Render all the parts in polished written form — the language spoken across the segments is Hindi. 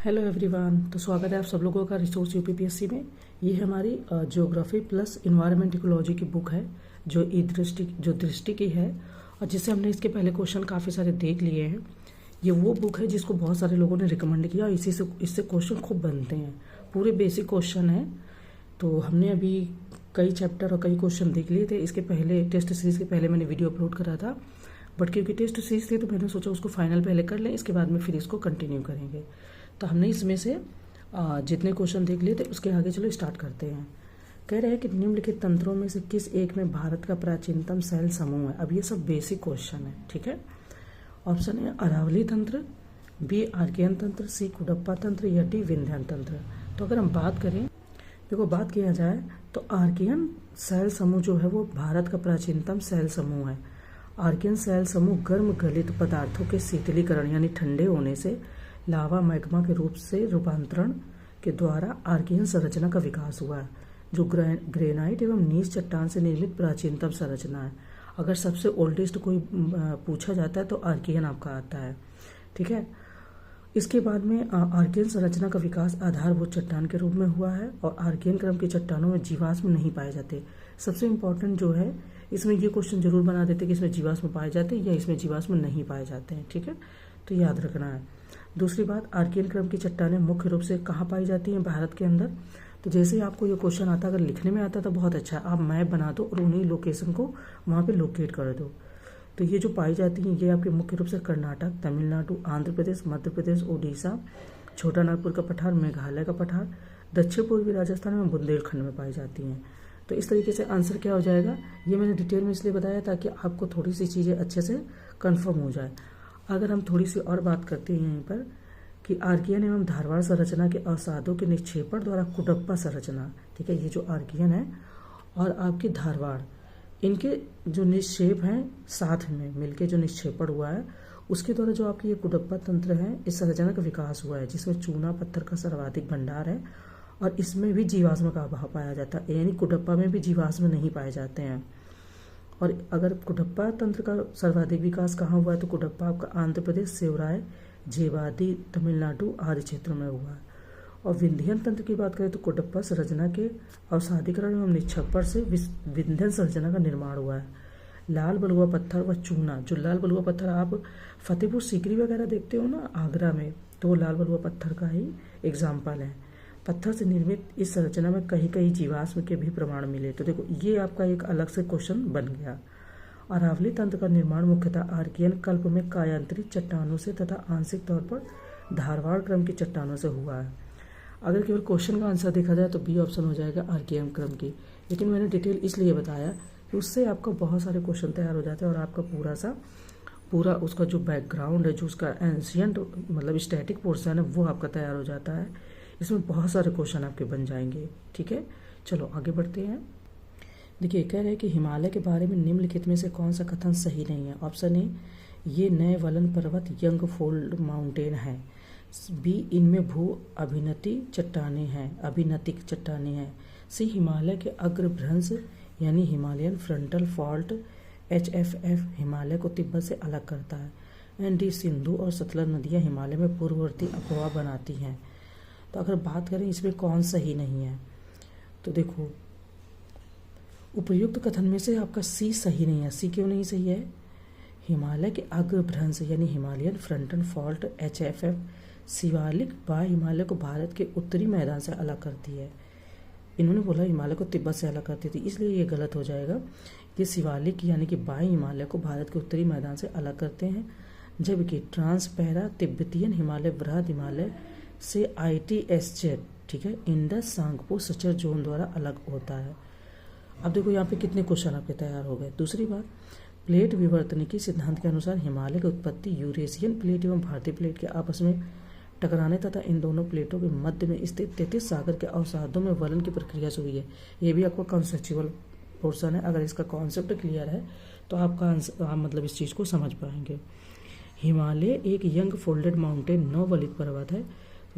Hello everyone. तो स्वागत है आप सब लोगों का रिसोर्स यूपीपीएससी में। ये है हमारी ज्योग्राफी प्लस इन्वायरमेंट इकोलॉजी की बुक है जो दृष्टि की है और जिससे हमने इसके पहले क्वेश्चन काफ़ी सारे देख लिए हैं। ये वो बुक है जिसको बहुत सारे लोगों ने रिकमेंड किया और इससे क्वेश्चन खूब बनते हैं। पूरे बेसिक क्वेश्चन हैं। तो हमने अभी कई चैप्टर और कई क्वेश्चन देख लिए थे। इसके पहले टेस्ट सीरीज़ के पहले मैंने वीडियो अपलोड करा था, बट क्योंकि टेस्ट सीरीज थी तो मैंने सोचा उसको फाइनल पहले कर लें, इसके बाद में फिर इसको कंटिन्यू करेंगे। तो हमने इसमें से जितने क्वेश्चन देख लिए थे उसके आगे चलो स्टार्ट करते हैं। कह रहे हैं कि निम्नलिखित तंत्रों में से किस एक में भारत का प्राचीनतम शैल समूह है। अब ये सब बेसिक क्वेश्चन है, ठीक है। ऑप्शन है अरावली तंत्र, बी आर्कियन तंत्र, सी कुडप्पा तंत्र या डी विंध्यान तंत्र। तो अगर हम बात करें, देखो बात किया जाए तो आर्कियन शैल समूह जो है वो भारत का प्राचीनतम शैल समूह है। आर्कियन शैल समूह गर्म गलित पदार्थों के शीतलीकरण यानी ठंडे होने से लावा मैग्मा के रूप से रूपांतरण के द्वारा आर्कियन संरचना का विकास हुआ है, जो ग्रेनाइट एवं नीच चट्टान से निर्मित प्राचीनतम संरचना है। अगर सबसे ओल्डेस्ट कोई पूछा जाता है तो आर्कियन आपका आता है, ठीक है। इसके बाद में आर्कियन संरचना का विकास आधारभूत चट्टान के रूप में हुआ है और आर्कियन क्रम की चट्टानों में जीवाश्म नहीं पाए जाते। सबसे इम्पोर्टेंट जो है इसमें ये क्वेश्चन जरूर बना देते कि इसमें जीवाश्म पाए जाते हैं या इसमें जीवाश्म नहीं पाए जाते हैं, ठीक है। तो याद रखना है। दूसरी बात, आर्कियन क्रम की चट्टानें मुख्य रूप से कहाँ पाई जाती हैं भारत के अंदर। तो जैसे ही आपको ये क्वेश्चन आता, अगर लिखने में आता तो बहुत अच्छा है, आप मैप बना दो और उन्हीं लोकेशन को वहाँ पे लोकेट कर दो। तो ये जो पाई जाती हैं ये आपके मुख्य रूप से कर्नाटक, तमिलनाडु, आंध्र प्रदेश, मध्य प्रदेश, उड़ीसा, छोटा नागपुर का पठार, मेघालय का पठार, दक्षिण पूर्वी राजस्थान में बुंदेलखंड में पाई जाती हैं। तो इस तरीके से आंसर क्या हो जाएगा, ये मैंने डिटेल में इसलिए बताया ताकि आपको थोड़ी सी चीज़ें अच्छे से कन्फर्म हो जाए। अगर हम थोड़ी सी और बात करते हैं यहीं पर कि आर्कियन एवं धारवाड़ संरचना के अवसादों के निक्षेपण द्वारा कुडप्पा संरचना, ठीक है, ये जो आर्कियन है और आपकी धारवाड़, इनके जो निक्षेप हैं साथ में मिलके जो निक्षेपण हुआ है उसके द्वारा जो आपकी ये कुडप्पा तंत्र है, इस संरचना का विकास हुआ है, जिसमें चूना पत्थर का सर्वाधिक भंडार है और इसमें भी जीवाश्म का अभाव पाया जाता है, यानी कुडप्पा में भी जीवाश्म नहीं पाए जाते हैं। और अगर कुडप्पा तंत्र का सर्वाधिक विकास कहाँ हुआ है तो कुडप्पा आपका आंध्र प्रदेश, सेवराय, जेवादी, तमिलनाडु आदि क्षेत्रों में हुआ है। और विंध्यन तंत्र की बात करें तो कुडप्पा संरचना के अवसादीकरण एवं निक्षेपण से विंध्यन संरचना का निर्माण हुआ है। लाल बलुआ पत्थर व चूना, जो लाल बलुआ पत्थर आप फतेहपुर सीकरी वगैरह देखते हो ना आगरा में, तो वो लाल बलुआ पत्थर का ही एग्जाम्पल है। पत्थर से निर्मित इस संरचना में कहीं कहीं जीवाश्म के भी प्रमाण मिले। तो देखो ये आपका एक अलग से क्वेश्चन बन गया। अरावली तंत्र का निर्माण मुख्यतः आर्कियन कल्प में कायांतरित चट्टानों से तथा आंशिक तौर पर धारवाड़ क्रम की चट्टानों से हुआ है। अगर केवल क्वेश्चन का आंसर देखा जाए तो बी ऑप्शन हो जाएगा आर्कियन क्रम की, लेकिन मैंने डिटेल इसलिए बताया कि उससे आपका बहुत सारे क्वेश्चन तैयार हो जाते हैं और आपका पूरा उसका जो बैकग्राउंड है, जो उसका एंशियंट मतलब स्टैटिक पोर्शन है, वो आपका तैयार हो जाता है। इसमें बहुत सारे क्वेश्चन आपके बन जाएंगे, ठीक है। चलो आगे बढ़ते हैं। देखिए कह रहे हैं कि हिमालय के बारे में निम्नलिखित में से कौन सा कथन सही नहीं है। ऑप्शन ए, ये नए वलन पर्वत यंग फोल्ड माउंटेन है। बी, इनमें भू अभिनतिक चट्टानें हैं। सी, हिमालय के अग्रभ्रंश यानी Himalayan frontal fault HFF Himalaya को तिब्बत से अलग करता है। एंड डी, सिंधु और सतलज नदियाँ हिमालय में पूर्ववर्ती अपवाह बनाती हैं। तो अगर बात करें इसमें कौन सही नहीं है, तो देखो उपर्युक्त कथन में से आपका सी सही नहीं है। सी क्यों नहीं सही है? हिमालय के अग्रभ्रंश यानी Himalayan frontal fault HFF Shivalik बाह्य हिमालय को भारत के उत्तरी मैदान से अलग करती है। इन्होंने बोला हिमालय को तिब्बत से अलग करती थी, इसलिए ये गलत हो जाएगा। ये शिवालिक यानी कि बाह्य हिमालय को भारत के उत्तरी मैदान से अलग करते हैं, जबकि ट्रांसपैरा तिब्बतियन हिमालय बृहद हिमालय से ITSZ, ठीक है, इंडस सांगपो सचर जोन द्वारा अलग होता है। अब देखो यहाँ पे कितने क्वेश्चन आपके तैयार हो गए। दूसरी बात, प्लेट विवर्तनिकी सिद्धांत के अनुसार हिमालय की उत्पत्ति यूरेशियन प्लेट एवं भारतीय प्लेट के आपस में टकराने तथा इन दोनों प्लेटों के मध्य में स्थित 33 सागर के अवसादों में वलन की प्रक्रिया से हुई है। ये भी आपका कॉन्सेप्चुअल पोर्शन है। अगर इसका कॉन्सेप्ट क्लियर है तो आप मतलब इस चीज़ को समझ पाएंगे। हिमालय एक यंग फोल्डेड माउंटेन नववलित पर्वत है।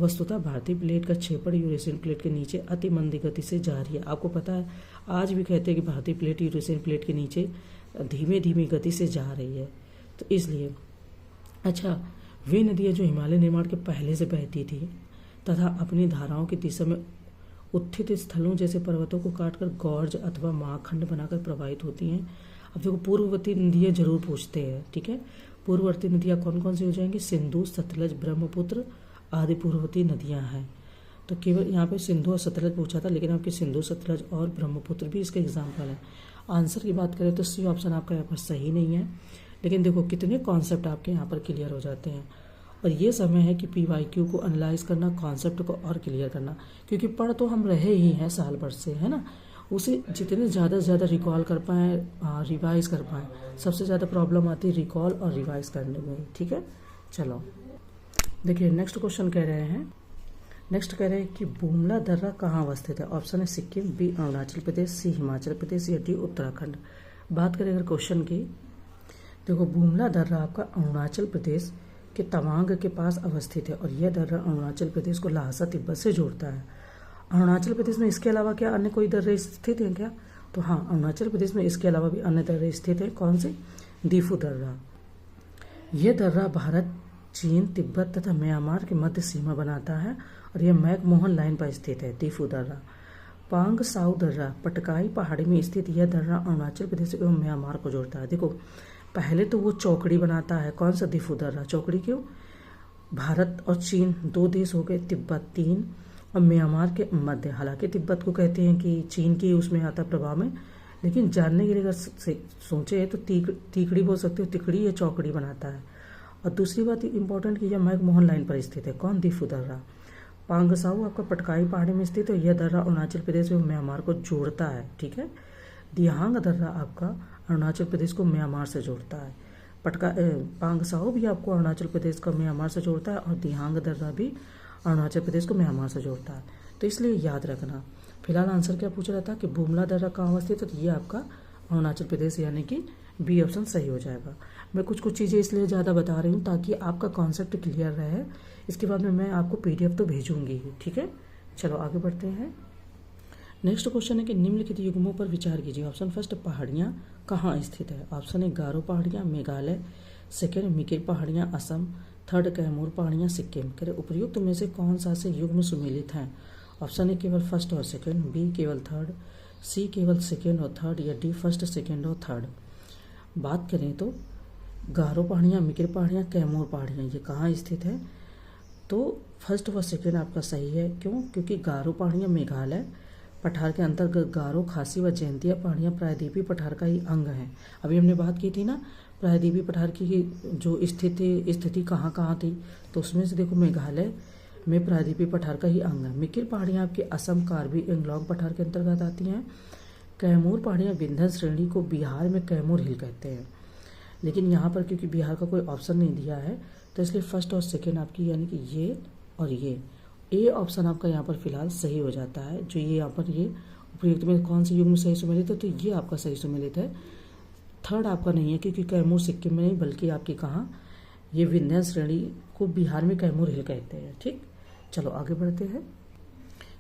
वस्तुतः भारतीय प्लेट का क्षेपण यूरेशियन प्लेट के नीचे अति मंदी गति से जारी है। आपको पता है आज भी कहते हैं कि भारतीय प्लेट यूरेशियन प्लेट के नीचे धीमे धीमी गति से जा रही है। तो इसलिए अच्छा, वे नदियाँ जो हिमालय निर्माण के पहले से बहती थी तथा अपनी धाराओं की दिशा में उत्थित स्थलों जैसे पर्वतों को काटकर गॉर्ज अथवा महाखंड बनाकर प्रवाहित होती हैं। अब देखो पूर्ववर्ती नदियाँ जरूर पूछते हैं, ठीक है। पूर्ववर्ती नदियाँ कौन कौन सी हो जाएंगी? सिंधु, सतलज, ब्रह्मपुत्र आदि पूर्ववर्ती नदियाँ हैं। तो केवल यहाँ पे सिंधु और सतलज पूछा था, लेकिन आपके सिंधु, सतलज और ब्रह्मपुत्र भी इसके एग्जाम्पल है। आंसर की बात करें तो सी ऑप्शन आपका यहाँ पर सही नहीं है, लेकिन देखो कितने कॉन्सेप्ट आपके यहाँ पर क्लियर हो जाते हैं। और ये समय है कि PYQ को एनालाइज करना, कॉन्सेप्ट को और क्लियर करना, क्योंकि पढ़ तो हम रहे ही हैं साल भर से, है ना। उसे जितने ज़्यादा से ज़्यादा रिकॉल कर पाएँ, रिवाइज कर पाएँ। सबसे ज़्यादा प्रॉब्लम आती है रिकॉल और रिवाइज करने में, ठीक है। चलो देखिए नेक्स्ट क्वेश्चन कह रहे हैं, नेक्स्ट कह रहे हैं कि बुमला दर्रा कहाँ अवस्थित है? ऑप्शन है सिक्किम, बी अरुणाचल प्रदेश, सी हिमाचल प्रदेश या डी उत्तराखंड। बात करें अगर क्वेश्चन की, देखो बुमला दर्रा आपका अरुणाचल प्रदेश के तवांग के पास अवस्थित है और यह दर्रा अरुणाचल प्रदेश को ल्हासा तिब्बत से जोड़ता है। अरुणाचल प्रदेश में इसके अलावा क्या अन्य कोई दर्रे स्थित हैं क्या? तो हाँ, अरुणाचल प्रदेश में इसके अलावा भी अन्य दर्रे स्थित हैं। कौन से? दीफू दर्रा। यह दर्रा भारत, चीन, तिब्बत तथा म्यांमार के मध्य सीमा बनाता है और यह मैकमोहन लाइन पर स्थित है। दीफू दर्रा। पांग साउ दर्रा पटकाई पहाड़ी में स्थित यह दर्रा अरुणाचल प्रदेश एवं म्यांमार को जोड़ता है। देखो पहले तो वो चौकड़ी बनाता है। कौन सा? दीफू दर्रा। चौकड़ी क्यों? भारत और चीन 2 देश हो गए, तिब्बत 3 और म्यांमार के मध्य। हालांकि तिब्बत को कहते हैं कि चीन की उसमें आता प्रभाव में, लेकिन जानने के लिए अगर सोचे तो तीकड़ी बोल सकते हो, तिकड़ी या चौकड़ी बनाता है। और दूसरी बात इंपॉर्टेंट कि यह मैकमोहन लाइन पर स्थित है। कौन? दीफू दर्रा। पांगसाऊ आपका पटकाई पहाड़ी में स्थित है। यह दर्रा अरुणाचल प्रदेश एवं म्यांमार को जोड़ता है, ठीक है। दिहांग दर्रा आपका अरुणाचल प्रदेश को म्यांमार से जोड़ता है। पांगसाऊ भी आपको अरुणाचल प्रदेश को म्यांमार से जोड़ता है और दिहांग दर्रा भी अरुणाचल प्रदेश को म्यांमार से जोड़ता है। तो इसलिए याद रखना। फिलहाल आंसर क्या पूछ रहा था कि बुमला दर्रा कहाँ अवस्थित है? तो ये आपका अरुणाचल प्रदेश, यानी कि बी ऑप्शन सही हो जाएगा। मैं कुछ चीज़ें इसलिए ज़्यादा बता रही हूँ ताकि आपका कॉन्सेप्ट क्लियर रहे। इसके बाद में मैं आपको PDF तो भेजूंगी, ठीक है। चलो आगे बढ़ते हैं। नेक्स्ट क्वेश्चन है कि निम्नलिखित युग्मों पर विचार कीजिए। ऑप्शन फर्स्ट, पहाड़ियाँ कहाँ स्थित है? ऑप्शन ए गारो पहाड़ियाँ मेघालय, सेकेंड मिकिर पहाड़ियाँ असम, थर्ड कैमूर पहाड़ियाँ सिक्किम। कह रहे उपयुक्त में से कौन सा से युग्म सुमेलित हैं? ऑप्शन ए केवल फर्स्ट और सेकेंड, बी केवल थर्ड, सी केवल सेकेंड और थर्ड या डी फर्स्ट, सेकेंड और थर्ड। बात करें तो गारो पहाड़ियाँ, मिकिर पहाड़ियाँ, कैमूर पहाड़ियाँ ये कहाँ स्थित है? तो फर्स्ट व सेकेंड आपका सही है। क्यों? क्योंकि गारो पहाड़ियाँ मेघालय पठार के अंतर्गत गारो, खासी व जयंतिया पहाड़ियाँ प्रायद्वीपीय पठार का ही अंग है। अभी हमने बात की थी ना प्रायद्वीपीय पठार की जो स्थिति कहाँ कहाँ थी, तो उसमें से देखो मेघालय में प्रायद्वीपीय पठार का ही अंग है। मिकिर पहाड़ियाँ आपकी असम, कार्बी एंगलोंग पठार के अंतर्गत आती हैं। कैमूर पहाड़ियाँ विंध्य श्रेणी को बिहार में कैमूर हिल कहते हैं, लेकिन यहाँ पर क्योंकि बिहार का कोई ऑप्शन नहीं दिया है तो इसलिए फर्स्ट और सेकेंड आपकी यानी कि ये और ये ए ऑप्शन आपका यहाँ पर फिलहाल सही हो जाता है। जो ये यहाँ पर ये उपयुक्त में कौन से युग्म सही सुमेलित है? तो ये आपका सही सुमेलित है। थर्ड आपका नहीं है क्योंकि कैमूर सिक्किम में नहीं बल्कि आपकी कहाँ, ये विंध्य श्रेणी को बिहार में कैमूर हिल कहते हैं, ठीक। चलो आगे बढ़ते हैं।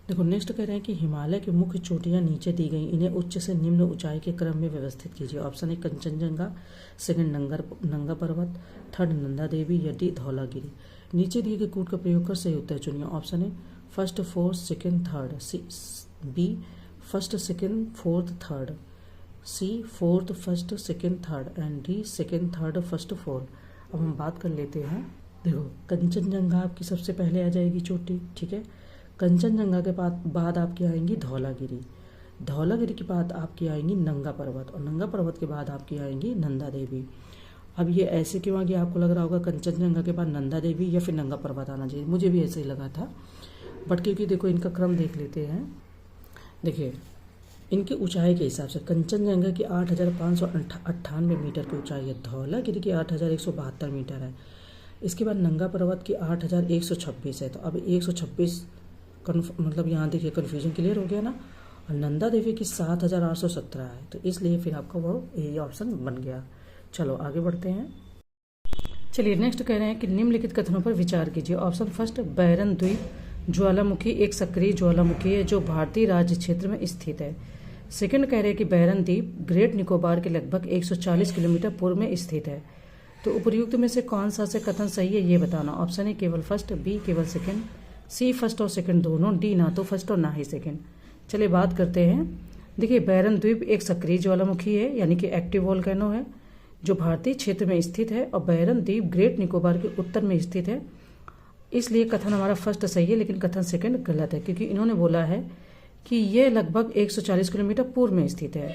देखो नेक्स्ट कह रहे हैं कि हिमालय की मुख्य चोटियाँ नीचे दी गई, इन्हें उच्च से निम्न ऊंचाई के क्रम में व्यवस्थित कीजिए। ऑप्शन ए कंचनजंगा, सेकंड नंगा पर्वत, थर्ड नंदा देवी या डी धौलागिरी। नीचे दिए गए कूट का प्रयोग कर सही उत्तर चुनिए। Option A first, fourth, second, third, B first, second, fourth, third, C fourth, first, second, third and D second, third, first, fourth. अब हम बात कर लेते हैं। देखो कंचनजंगा आपकी सबसे पहले आ जाएगी चोटी, ठीक है। कंचनजंगा के बाद आपकी आएंगी धौलागिरी, धौलागिरी के बाद आपकी आएंगी नंगा पर्वत और नंगा पर्वत के बाद आपकी आएंगी नंदा देवी। अब ये ऐसे क्यों आ गया? आपको लग रहा होगा कंचनजंगा के बाद नंदा देवी या फिर नंगा पर्वत आना चाहिए, मुझे भी ऐसे ही लगा था, बट क्योंकि देखो इनका क्रम देख लेते हैं। देखिए इनकी ऊंचाई के हिसाब से कंचनजंगा की 8,598 मीटर की ऊंचाई है, धौलागिरी की 8,172 मीटर है। इसके बाद नंगा पर्वत की 8,126 है। तो अब 126 मतलब यहाँ देखिए कन्फ्यूजन क्लियर हो गया ना। और नंदा देवी की 7,817 है, तो इसलिए फिर आपका वो ए ऑप्शन बन गया। चलो आगे बढ़ते हैं। चलिए नेक्स्ट कह रहे हैं कि निम्नलिखित कथनों पर विचार कीजिए। ऑप्शन फर्स्ट, बैरन द्वीप ज्वालामुखी एक सक्रिय ज्वालामुखी है जो भारतीय राज्य क्षेत्र में स्थित है। सेकंड कह रहे हैं कि बैरन द्वीप ग्रेट निकोबार के लगभग 140 किलोमीटर पूर्व में स्थित है। तो उपयुक्त में से कौन सा से कथन सही है ये बताना। ऑप्शन ए केवल फर्स्ट, बी केवल सेकंड, सी फर्स्ट और सेकंड दोनों, डी ना तो फर्स्ट और ना ही सेकंड। चलिए बात करते हैं। देखिए बैरन द्वीप एक सक्रिय ज्वालामुखी है यानी कि एक्टिव वोल्केनो है जो भारतीय क्षेत्र में स्थित है और बैरन द्वीप ग्रेट निकोबार के उत्तर में स्थित है। इसलिए कथन हमारा फर्स्ट सही है, लेकिन कथन सेकंड गलत है क्योंकि इन्होंने बोला है कि यह लगभग 140 किलोमीटर पूर्व में स्थित है।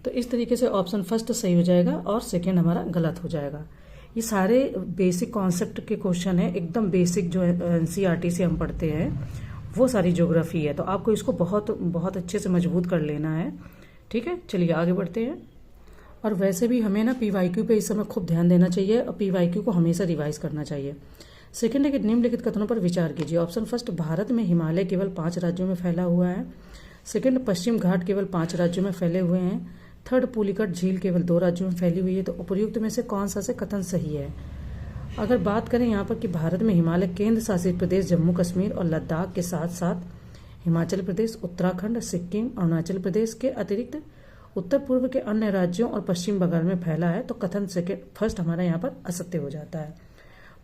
तो इस तरीके से ऑप्शन फर्स्ट सही हो जाएगा और सेकंड हमारा गलत हो जाएगा। ये सारे बेसिक कॉन्सेप्ट के क्वेश्चन है, एकदम बेसिक जो एनसीईआरटी से हम पढ़ते हैं वो सारी ज्योग्राफी है, तो आपको इसको बहुत बहुत अच्छे से मजबूत कर लेना है। ठीक है, चलिए आगे बढ़ते हैं। और वैसे भी हमें ना पीवाईक्यू पे इस समय खूब ध्यान देना चाहिए और पीवाईक्यू को हमेशा रिवाइज करना चाहिए। सेकंड है कि निम्नलिखित कथनों पर विचार कीजिए। ऑप्शन फर्स्ट, भारत में हिमालय केवल 5 राज्यों में फैला हुआ है। सेकंड, पश्चिम घाट केवल 5 राज्यों में फैले हुए हैं। थर्ड, पुलिकट झील केवल 2 राज्यों में फैली हुई है। तो उपयुक्त में से कौन सा से कथन सही है। अगर बात करें यहाँ पर कि भारत में हिमालय केंद्र शासित प्रदेश जम्मू कश्मीर और लद्दाख के साथ साथ हिमाचल प्रदेश, उत्तराखंड, सिक्किम, अरुणाचल प्रदेश के अतिरिक्त उत्तर पूर्व के अन्य राज्यों और पश्चिम बंगाल में फैला है, तो कथन सेकंड फर्स्ट हमारा यहाँ पर असत्य हो जाता है।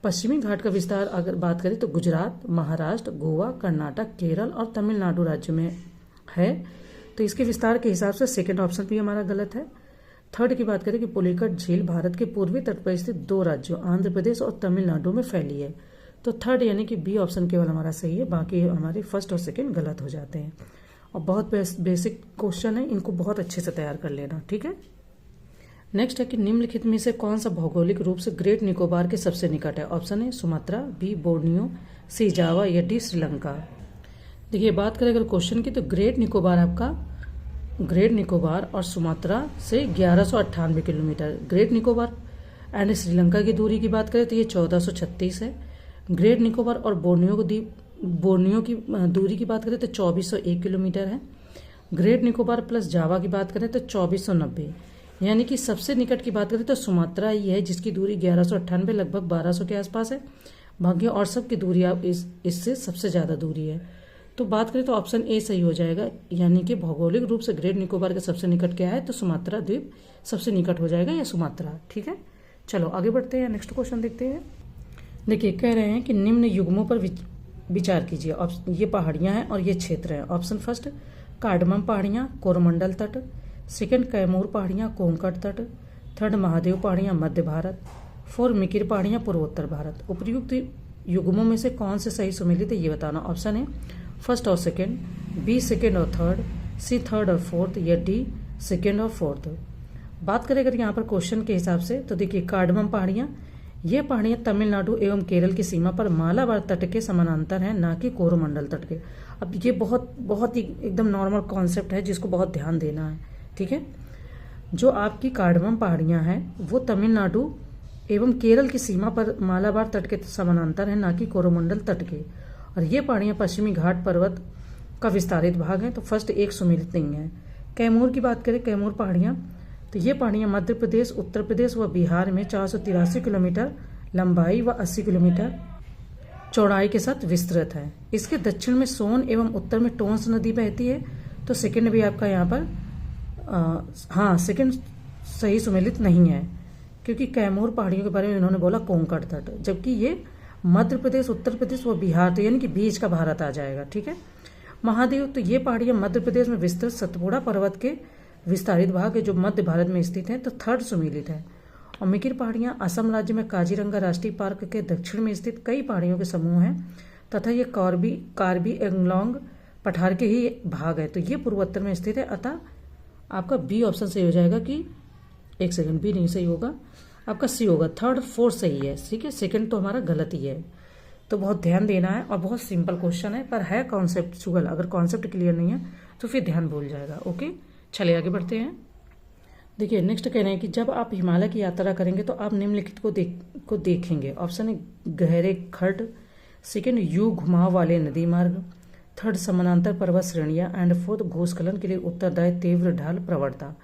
पश्चिमी घाट का विस्तार अगर बात करें तो गुजरात, महाराष्ट्र, गोवा, कर्नाटक, केरल और तमिलनाडु राज्य में है, तो इसके विस्तार के हिसाब से सेकंड ऑप्शन भी हमारा गलत है। थर्ड की बात करें कि पुलिकट झील भारत के पूर्वी तट पर स्थित 2 राज्यों आंध्र प्रदेश और तमिलनाडु में फैली है, तो थर्ड यानी कि बी ऑप्शन केवल हमारा सही है, बाकी हमारे फर्स्ट और सेकंड गलत हो जाते हैं। और बहुत बेसिक क्वेश्चन है, इनको बहुत अच्छे से तैयार कर लेना। ठीक है, नेक्स्ट है कि निम्नलिखित में से कौन सा भौगोलिक रूप से ग्रेट निकोबार के सबसे निकट है। Option A Sumatra, B Borneo, C Java या डी श्रीलंका। देखिए बात करें अगर क्वेश्चन की, तो ग्रेट निकोबार और सुमात्रा से 1198 kilometre, great Nicobar and Sri Lanka की दूरी की बात करें तो ये 1436 है। ग्रेट निकोबार और बोर्नियो की दूरी की बात करें तो 2401 किलोमीटर है। ग्रेट निकोबार प्लस जावा की बात करें तो 2490, यानी कि सबसे निकट की बात करें तो सुमात्रा ही है जिसकी दूरी 1198 लगभग 1200 के आसपास है। बाकी और सब की दूरी आप इससे सबसे ज़्यादा दूरी है। तो बात करें तो ऑप्शन ए सही हो जाएगा, यानी कि भौगोलिक रूप से ग्रेट निकोबार के सबसे निकट क्या है, तो सुमात्रा द्वीप सबसे निकट हो जाएगा या सुमात्रा। ठीक है, चलो आगे बढ़ते हैं, नेक्स्ट क्वेश्चन देखते हैं। देखिए कह रहे हैं कि निम्न युग्मों पर विचार कीजिए। ये पहाड़ियां हैं और ये क्षेत्र है। ऑप्शन फर्स्ट, कार्डमम पहाड़ियां, कोरोमंडल तट। सेकंड, कैमूर पहाड़ियां, कोंकण तट। थर्ड, महादेव पहाड़ियां, मध्य भारत। फोर, मिकिर पहाड़ियां, पूर्वोत्तर भारत। उपयुक्त युग्मों में से कौन से सही सुमेलित है ये बताना। ऑप्शन है फर्स्ट और सेकंड, बी सेकंड और थर्ड, सी थर्ड और फोर्थ या डी सेकंड और फोर्थ। बात करें अगर यहाँ पर क्वेश्चन के हिसाब से, तो देखिए कार्डमम पहाड़ियां, ये पहाड़ियां तमिलनाडु एवं केरल की सीमा पर मालाबार तट के समानांतर हैं, ना कि कोरोमंडल तट के। अब ये बहुत ही एकदम नॉर्मल कॉन्सेप्ट है जिसको बहुत ध्यान देना है। ठीक है, जो आपकी कार्डमम पहाड़ियां हैं वो तमिलनाडु एवं केरल की सीमा पर मालाबार तट के समानांतर है, ना कि कोरोमंडल तट के। और ये पहाड़ियां पश्चिमी घाट पर्वत का विस्तारित भाग है, तो फर्स्ट एक सुमेलित नहीं है। कैमूर की बात करें, कैमूर पहाड़ियां, तो ये पहाड़ियां मध्य प्रदेश, उत्तर प्रदेश व बिहार में 483 किलोमीटर लंबाई व 80 किलोमीटर चौड़ाई के साथ विस्तृत है। इसके दक्षिण में सोन एवं उत्तर में टोंस नदी बहती है, तो सेकंड भी आपका यहाँ पर सेकंड सही सुमेलित नहीं है, क्योंकि कैमूर पहाड़ियों के बारे में इन्होंने बोला कोंकण तट, जबकि ये मध्य प्रदेश, उत्तर प्रदेश व बिहार, तो यानी कि बीच का भारत आ जाएगा। ठीक है, महादेव, तो ये पहाड़ियां मध्य प्रदेश में विस्तृत सतपुड़ा पर्वत के विस्तारित भाग है जो मध्य भारत में स्थित है, तो थर्ड सुमेलित है। और मिकिर पहाड़ियां असम राज्य में काजीरंगा राष्ट्रीय पार्क के दक्षिण में स्थित कई पहाड़ियों के समूह हैं तथा ये कार्बी एंगलोंग पठार के ही भाग है, तो ये पूर्वोत्तर में स्थित है। अतः आपका बी ऑप्शन सही हो जाएगा कि एक सेकंड, बी नहीं सही होगा, आपका सी होगा, थर्ड फोर्थ सही है। ठीक है, सेकंड तो हमारा गलत ही है। तो बहुत ध्यान देना है और बहुत सिंपल क्वेश्चन है, पर है कॉन्सेप्ट चुगल। अगर कॉन्सेप्ट क्लियर नहीं है तो फिर ध्यान भूल जाएगा। ओके, चलिए आगे बढ़ते हैं। देखिए नेक्स्ट कह रहे हैं कि जब आप हिमालय की यात्रा करेंगे तो आप निम्नलिखित को देखेंगे। ऑप्शन है गहरे खड्ड, सेकंड यू घुमाव वाले नदी मार्ग, थर्ड समानांतर पर्वत श्रेणियां एंड फोर्थ भूस्खलन के लिए उत्तरदायी तीव्र ढाल प्रवणता।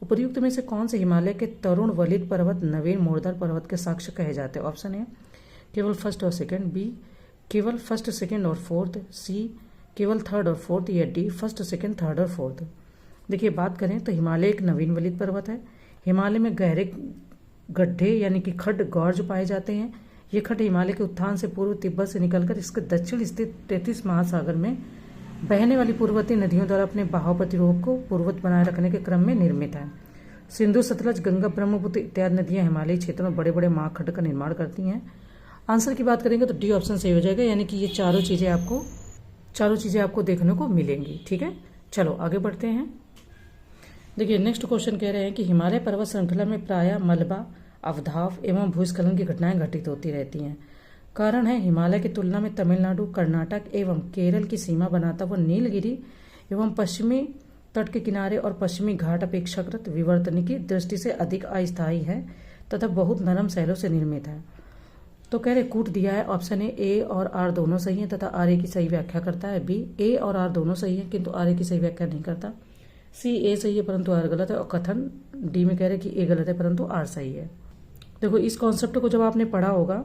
उपर्युक्त में से कौन से हिमालय के तरुण वलित पर्वत नवीन मोड़दार पर्वत के साक्ष्य कहे जाते हैं। ऑप्शन है केवल फर्स्ट और सेकंड, बी केवल फर्स्ट सेकंड और फोर्थ, सी केवल थर्ड और फोर्थ, या डी फर्स्ट सेकंड थर्ड और फोर्थ। देखिए बात करें तो हिमालय एक नवीन वलित पर्वत है। हिमालय में गड्ढे यानी कि खड्ड गॉर्ज पाए जाते हैं। ये खड्ड हिमालय के उत्थान से पूर्व तिब्बत से निकलकर इसके दक्षिण स्थित 33 महासागर में बहने वाली पूर्ववर्ती नदियों द्वारा अपने बहाव प्रतिरोध को पूर्ववत बनाए रखने के क्रम में निर्मित है। सिंधु, सतलज, गंगा, ब्रह्मपुत्र इत्यादि नदियां हिमालयी क्षेत्रों में बड़े बड़े महाखड्ड का निर्माण करती हैं। आंसर की बात करेंगे तो डी ऑप्शन सही हो जाएगा, यानी कि ये चारों चीज़ें आपको देखने को मिलेंगी। ठीक है, चलो आगे बढ़ते हैं। देखिए नेक्स्ट क्वेश्चन कह रहे हैं कि हिमालय पर्वत श्रृंखला में प्रायः मलबा, अवधाव एवं भूस्खलन की घटनाएं घटित होती रहती हैं। कारण है हिमालय की तुलना में तमिलनाडु, कर्नाटक एवं केरल की सीमा बनाता हुआ नीलगिरी एवं पश्चिमी तट के किनारे और पश्चिमी घाट अपेक्षाकृत विवर्तन की दृष्टि से अधिक अस्थायी है तथा बहुत नरम शैलों से निर्मित है। तो कह रहे कूट दिया है, ऑप्शन ए और आर दोनों सही है तथा आर ए की सही व्याख्या करता है। बी, ए और आर दोनों सही है किंतु आर ए की सही व्याख्या नहीं करता। सी, ए सही है परंतु आर गलत है। और कथन डी में कह रहे कि ए गलत है परंतु आर सही है। देखो इस कॉन्सेप्ट को जब आपने पढ़ा होगा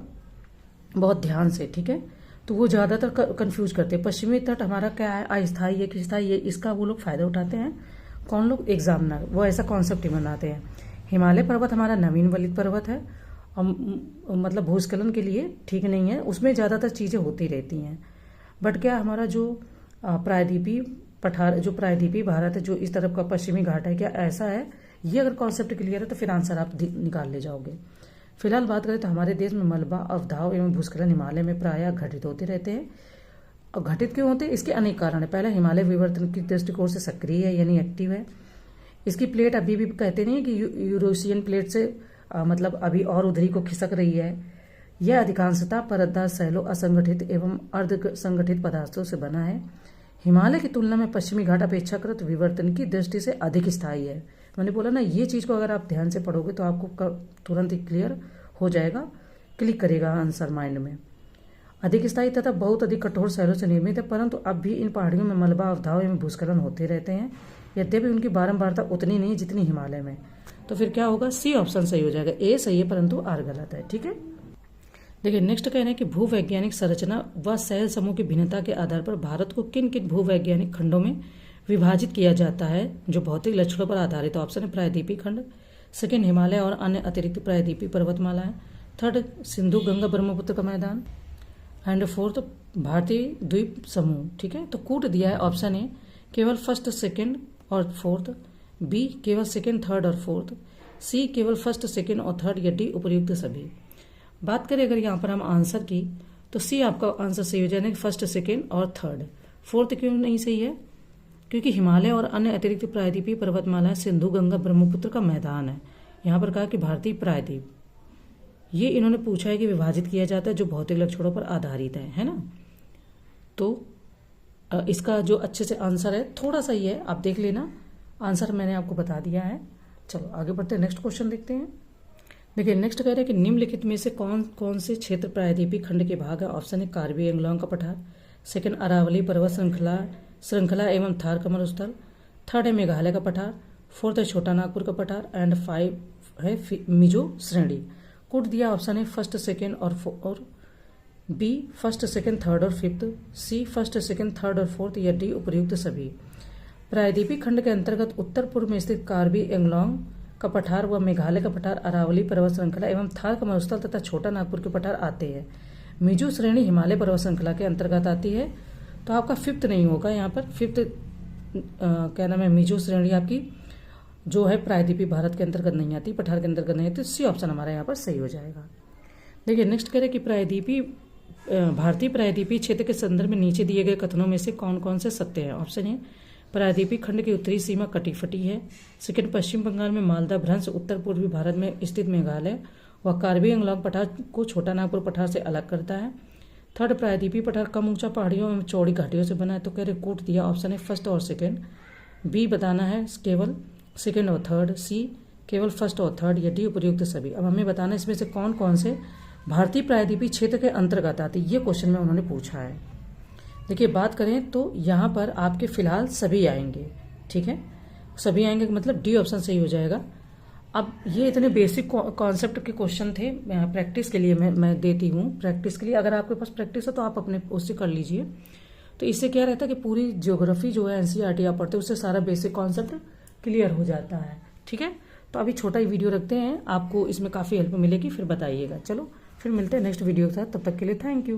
बहुत ध्यान से, ठीक है, तो वो ज़्यादातर कंफ्यूज करते हैं। पश्चिमी तट हमारा क्या है, अस्थायी है कि स्थायी है, इसका वो लोग फायदा उठाते हैं। कौन लोग? एग्जामिनर, वो ऐसा कॉन्सेप्ट ही बनाते हैं। हिमालय पर्वत हमारा नवीन वलित पर्वत है और मतलब भूस्खलन के लिए ठीक नहीं है, उसमें ज़्यादातर चीज़ें होती रहती हैं। बट क्या हमारा जो प्रायद्वीपीय पठार, जो प्रायद्वीपीय भारत है, जो इस तरफ का पश्चिमी घाट है, क्या ऐसा है? ये अगर कॉन्सेप्ट क्लियर है तो फिर आंसर आप निकाल ले जाओगे। फिलहाल बात करें तो हमारे देश में मलबा, अवधाव एवं भूस्खलन हिमालय में प्रायः घटित होते रहते हैं। और घटित क्यों होते हैं? इसके अनेक कारण है। पहला, हिमालय विवर्तन की दृष्टिकोण से सक्रिय है यानी एक्टिव है। इसकी प्लेट अभी भी कहते नहीं है कि यूरेशियन प्लेट से मतलब अभी और उधरी को खिसक रही है। यह अधिकांशतः परतदार शैलों, असंगठित एवं अर्ध संगठित पदार्थों से बना है। हिमालय की तुलना में पश्चिमी घाट अपेक्षाकृत विवर्तन की दृष्टि से अधिक स्थायी है। मैंने बोला ना, ये चीज़ को अगर आप ध्यान से पढ़ोगे तो आपको तुरंत ही क्लियर हो जाएगा, क्लिक करेगा आंसर माइंड में। अधिक स्थायी तथा बहुत अधिक कठोर शैलों से निर्मित है, परंतु अब भी इन पहाड़ियों में मलबा, अवधाव एवं भूस्खलन होते रहते हैं, यद्यपि उनकी बारंबारता उतनी नहीं जितनी हिमालय में। तो फिर क्या होगा? सी ऑप्शन सही हो जाएगा। ए सही है परंतु आर गलत है। ठीक है, देखिए नेक्स्ट कह रहे हैं कि भूवैज्ञानिक संरचना व शैल समूह की भिन्नता के आधार पर भारत को किन किन भूवैज्ञानिक खंडों में विभाजित किया जाता है जो भौतिक लक्षणों पर आधारित है। ऑप्शन है प्रायद्वीपीय खंड, सेकेंड हिमालय और अन्य अतिरिक्त प्रायद्वीपीय पर्वतमालाएं, थर्ड सिंधु गंगा ब्रह्मपुत्र का मैदान, एंड फोर्थ भारतीय द्वीप समूह। ठीक है, तो कूट दिया है। ऑप्शन ए केवल फर्स्ट, सेकेंड और फोर्थ, बी केवल सेकेंड, थर्ड और फोर्थ, सी केवल फर्स्ट, सेकेंड और थर्ड, या डी उपयुक्त सभी। बात करें अगर यहाँ पर हम आंसर की तो सी आपका आंसर सही हो जाएगा, फर्स्ट, सेकेंड और थर्ड। फोर्थ क्यों नहीं सही है? क्योंकि हिमालय और अन्य अतिरिक्त प्रायद्वीपीय पर्वतमालाएं सिंधु गंगा ब्रह्मपुत्र का मैदान है। यहाँ पर कहा कि भारतीय प्रायद्वीप, ये इन्होंने पूछा है कि विभाजित किया जाता है जो भौतिक लक्षणों पर आधारित है ना। तो इसका जो अच्छे से आंसर है थोड़ा सा ही है, आप देख लेना, आंसर मैंने आपको बता दिया है। चलो आगे बढ़ते हैं, नेक्स्ट क्वेश्चन देखते हैं। देखिए नेक्स्ट कह रहे हैं कि निम्नलिखित में से कौन कौन से क्षेत्र प्रायद्वीपीय खंड के भाग है। ऑप्शन है कार्बी एंग्लोंग का पठार, सेकंड अरावली पर्वत श्रृंखला एवं थार कमर स्थल, थर्ड है मेघालय का पठार, फोर्थ है छोटा नागपुर का पठार, एंड 5 है मिजो श्रेणी। कूट दिया। ऑप्शन है फर्स्ट, सेकेंड और बी फर्स्ट, सेकेंड, थर्ड और फिफ्थ, सी फर्स्ट, सेकेंड, थर्ड और फोर्थ, या डी उपयुक्त सभी। प्रायद्वीपीय खंड के अंतर्गत उत्तर पूर्व में स्थित कार्बी एंग्लोंग का पठार व मेघालय का पठार, अरावली पर्वत श्रृंखला एवं थार का मरुस्थल तथा छोटा नागपुर के पठार आते हैं। मिजो श्रेणी हिमालय पर्वत श्रृंखला के अंतर्गत आती है। तो आपका फिफ्थ नहीं होगा यहाँ पर, फिफ्थ क्या नाम है, मिजो श्रेणी आपकी जो है प्रायद्वीपीय भारत के अंतर्गत नहीं आती, पठार के अंतर्गत नहीं आती। सी ऑप्शन हमारा यहाँ पर सही हो जाएगा। देखिए नेक्स्ट कह रहे कि भारतीय प्रायद्वीपीय क्षेत्र के संदर्भ में नीचे दिए गए कथनों में से कौन कौन से सत्य है। ऑप्शन है प्रायद्वीपीय खंड की उत्तरी सीमा कटी फटी है, सेकेंड पश्चिम बंगाल में मालदा भ्रंश उत्तर पूर्वी भारत में स्थित मेघालय व कार्बी एंग्लोंग पठार को छोटा नागपुर पठार से अलग करता है, थर्ड प्रायद्वीपीय पठार कम ऊंचा पहाड़ियों एवं चौड़ी घाटियों से बना है। तो कह रहे कूट दिया। ऑप्शन है फर्स्ट और सेकेंड, बी बताना है केवल सेकेंड और थर्ड, सी केवल फर्स्ट और थर्ड, या डी उपयुक्त सभी। अब हमें बताना इसमें से कौन कौन से भारतीय प्रायद्वीपीय क्षेत्र के अंतर्गत आती है, ये क्वेश्चन में उन्होंने पूछा है। देखिए बात करें तो यहाँ पर आपके फिलहाल सभी आएंगे। ठीक है, सभी आएंगे मतलब डी ऑप्शन सही हो जाएगा। अब ये इतने बेसिक कॉन्सेप्ट के क्वेश्चन थे, प्रैक्टिस के लिए मैं देती हूँ। प्रैक्टिस के लिए अगर आपके पास प्रैक्टिस है तो आप अपने उससे कर लीजिए। तो इससे क्या रहता है कि पूरी ज्योग्राफी जो है एनसीईआरटी आप पढ़ते हैं उससे सारा बेसिक कॉन्सेप्ट क्लियर हो जाता है। ठीक है, तो तो अभी छोटा ही वीडियो रखते हैं, आपको इसमें काफ़ी हेल्प मिलेगी, फिर बताइएगा। चलो फिर मिलते हैं नेक्स्ट वीडियो के साथ, तब तक के लिए थैंक यू।